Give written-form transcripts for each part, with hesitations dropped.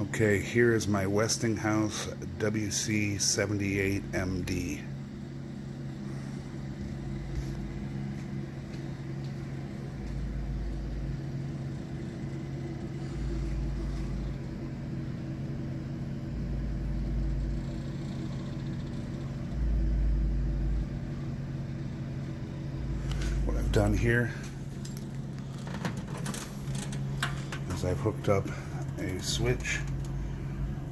Okay, here is my Westinghouse WC-78-MD. What I've done here is I've hooked up a switch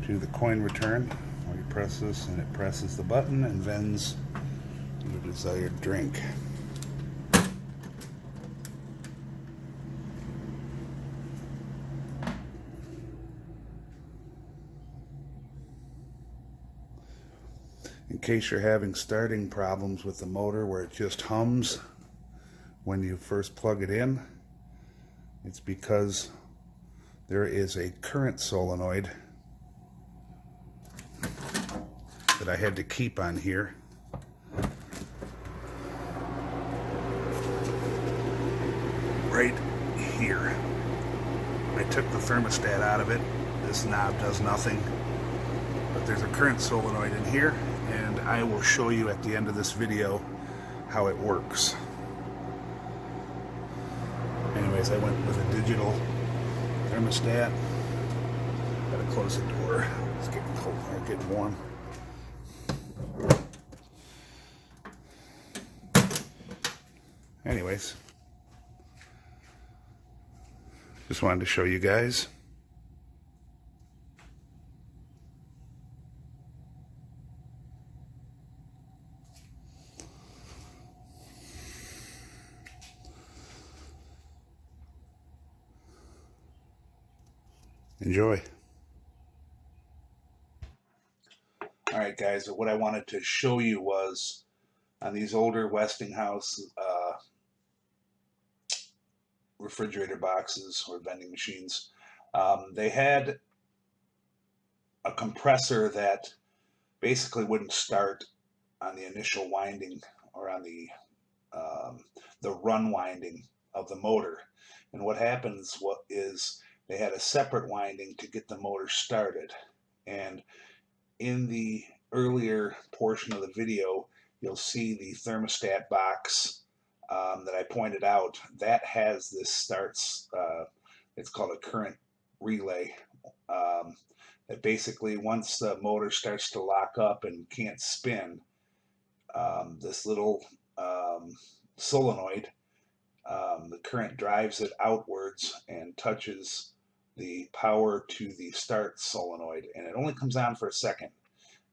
to the coin return where you press this and it presses the button and vends your desired drink. In case you're having starting problems with the motor where it just hums when you first plug it in, it's because there is a current solenoid that I had to keep on here. Right here. I took the thermostat out of it. This knob does nothing. But there's a current solenoid in here, and I will show you at the end of this video how it works. Anyways, I went with a digital thermostat. Gotta close the door. It's getting cold or getting warm. Anyways, just wanted to show you guys. Enjoy. Alright guys, what I wanted to show you was on these older Westinghouse refrigerator boxes or vending machines, they had a compressor that basically wouldn't start on the initial winding or on the run winding of the motor. And what happens is they had a separate winding to get the motor started. And in the earlier portion of the video, you'll see the thermostat box that I pointed out. That has this starts, it's called a current relay. That basically, once the motor starts to lock up and can't spin, this little solenoid, the current drives it outwards and touches the power to the start solenoid, and it only comes on for a second.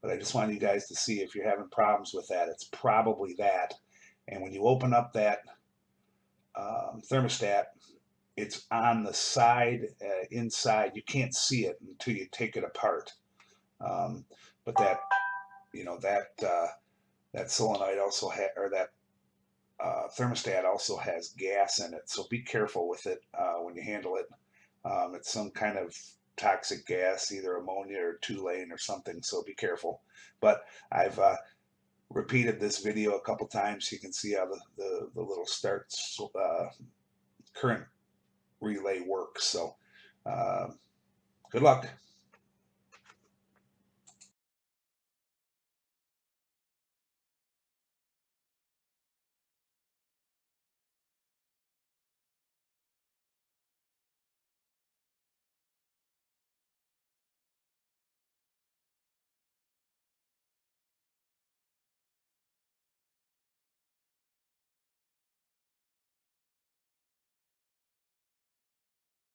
But I just wanted you guys to see if you're having problems with that, it's probably that. And when you open up that thermostat, it's on the side, inside. You can't see it until you take it apart. But that, you know, that solenoid also or that thermostat also has gas in it, so be careful with it when you handle it. It's some kind of toxic gas, either ammonia or toluene or something, so be careful. But I've repeated this video a couple times so you can see how the little start current relay works. So good luck.